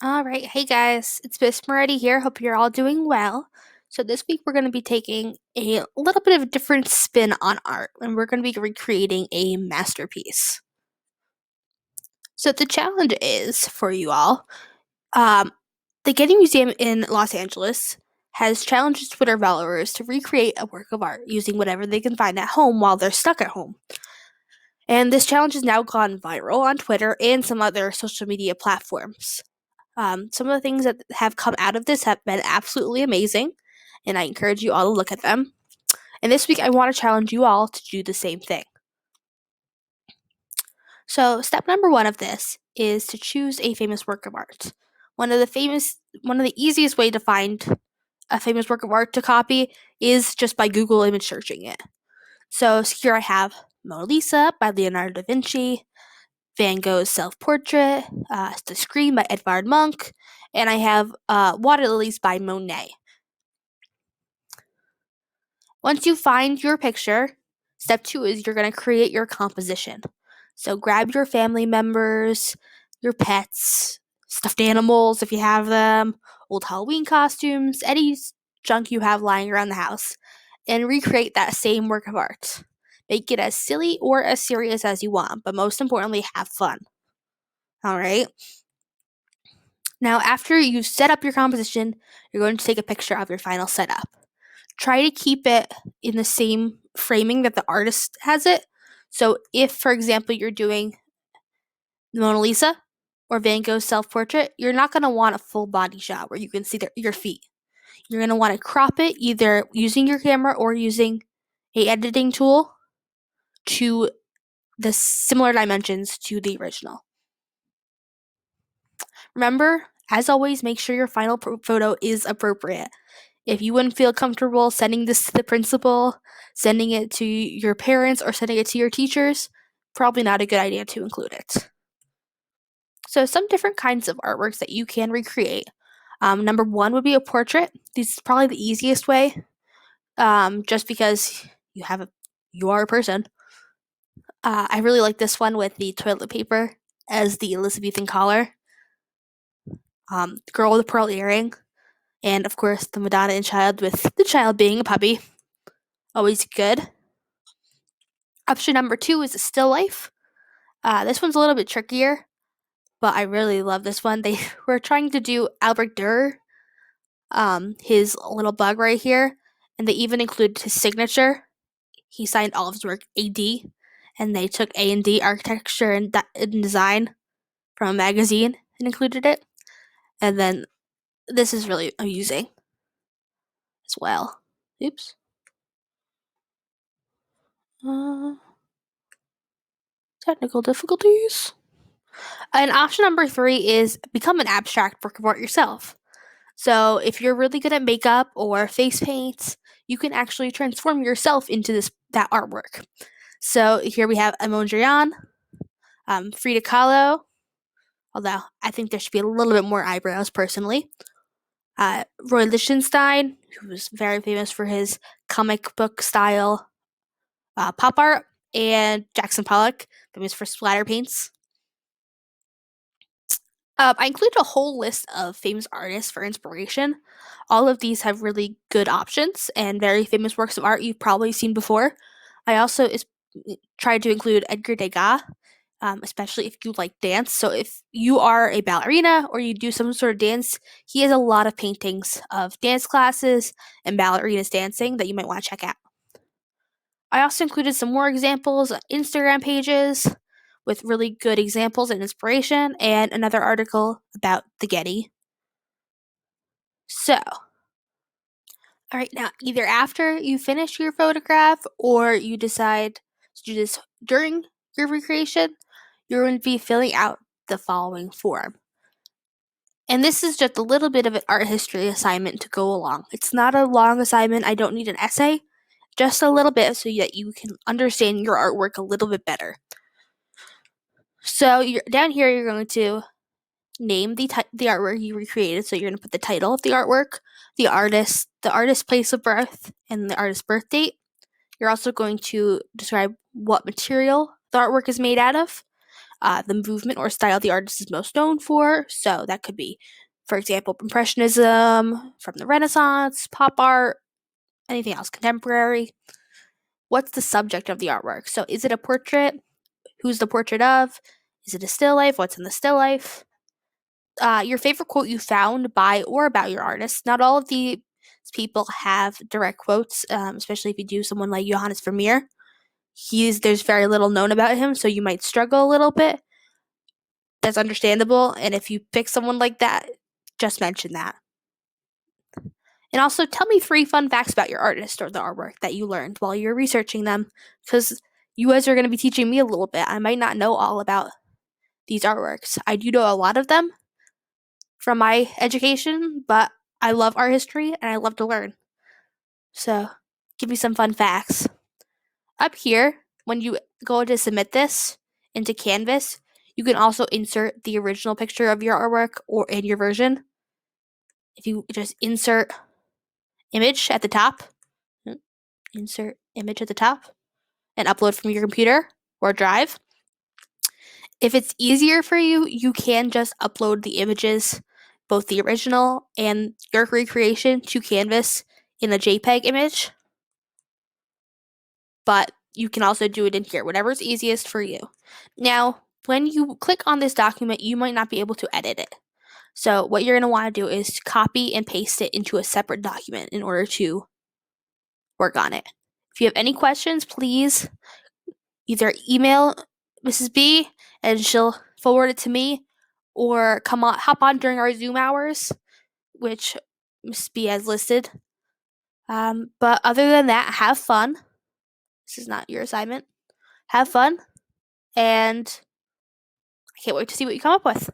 All right. Hey guys, it's Miss Moretti here. Hope you're all doing well. So, this week we're going to be taking a little bit of a different spin on art and we're going to be recreating a masterpiece. So, the challenge is for you all um, the Getty Museum in Los Angeles has challenged Twitter followers to recreate a work of art using whatever they can find at home while they're stuck at home. And this challenge has now gone viral on Twitter and some other social media platforms. Some of the things that have come out of this have been absolutely amazing, and I encourage you all to look at them. And this week, I want to challenge you all to do the same thing. So, step number one of this is to choose a famous work of art. One of the easiest way to find a famous work of art to copy is just by Google image searching it. So here I have Mona Lisa by Leonardo da Vinci, Van Gogh's Self-Portrait, The Scream by Edvard Munch, and I have Water Lilies by Monet. Once you find your picture, step 2 is you're going to create your composition. So grab your family members, your pets, stuffed animals if you have them, old Halloween costumes, any junk you have lying around the house, and recreate that same work of art. Make it as silly or as serious as you want, but most importantly, have fun. All right? Now, after you've set up your composition, you're going to take a picture of your final setup. Try to keep it in the same framing that the artist has it. So, if, for example, you're doing the Mona Lisa or Van Gogh's self-portrait, you're not going to want a full body shot where you can see your feet. You're going to want to crop it either using your camera or using a editing tool to the similar dimensions to the original. Remember, as always, make sure your final photo is appropriate. If you wouldn't feel comfortable sending this to the principal, sending it to your parents, or sending it to your teachers, probably not a good idea to include it. So, some different kinds of artworks that you can recreate. Number one would be a portrait. This is probably the easiest way, just because you are a person. I really like this one with the toilet paper as the Elizabethan collar. The girl with the pearl earring, and of course the Madonna and child with the child being a puppy. Always good. Option number 2 is a still life. This one's a little bit trickier, but I really love this one. They were trying to do Albert Dürer, his little bug right here, and they even included his signature. He signed all of his work AD, and they took A&D architecture and design from a magazine and included it. And then this is really amusing as well. Oops. Technical difficulties. And option number 3 is become an abstract work of art yourself. So if you're really good at makeup or face paints, you can actually transform yourself into that artwork. So here we have Mondrian, Frida Kahlo, although I think there should be a little bit more eyebrows personally. Roy Lichtenstein, who was very famous for his comic book style pop art, and Jackson Pollock, famous for splatter paints. I included a whole list of famous artists for inspiration. All of these have really good options and very famous works of art you've probably seen before. I also tried to include Edgar Degas, especially if you like dance. So if you are a ballerina or you do some sort of dance, he has a lot of paintings of dance classes and ballerinas dancing that you might want to check out. I also included some more examples on Instagram pages with really good examples and inspiration, and another article about the Getty. So, all right, now either after you finish your photograph or you decide to do this during your recreation, you're going to be filling out the following form. And this is just a little bit of an art history assignment to go along. It's not a long assignment. I don't need an essay, just a little bit so that you can understand your artwork a little bit better. So down here, you're going to name the artwork you recreated. So you're going to put the title of the artwork, the artist place of birth, and the artist's birth date. You're also going to describe what material the artwork is made out of. the movement or style the artist is most known for. So that could be, for example, Impressionism from the Renaissance, pop art, anything else, contemporary. What's the subject of the artwork? So is it a portrait? Who's the portrait of? Is it a still life? What's in the still life? Your favorite quote you found by or about your artist. Not all of these people have direct quotes, especially if you do someone like Johannes Vermeer. There's very little known about him, so you might struggle a little bit. That's understandable, and if you pick someone like that, just mention that. And also tell me 3 fun facts about your artist or the artwork that you learned while you're researching them, because you guys are going to be teaching me a little bit. I might not know all about these artworks. I do know a lot of them from my education, but I love art history and I love to learn. So give me some fun facts. Up here, when you go to submit this into Canvas, you can also insert the original picture of your artwork or in your version. If you just insert image at the top, insert image at the top, and upload from your computer or drive. If it's easier for you, you can just upload the images, both the original and your recreation, to Canvas in a JPEG image. But you can also do it in here, whatever's easiest for you. Now, when you click on this document, you might not be able to edit it. So what you're going to want to do is copy and paste it into a separate document in order to work on it. If you have any questions, please either email Mrs. B and she'll forward it to me, or hop on during our Zoom hours, which Mrs. B has listed. But other than that, have fun. This is not your assignment. Have fun, and I can't wait to see what you come up with.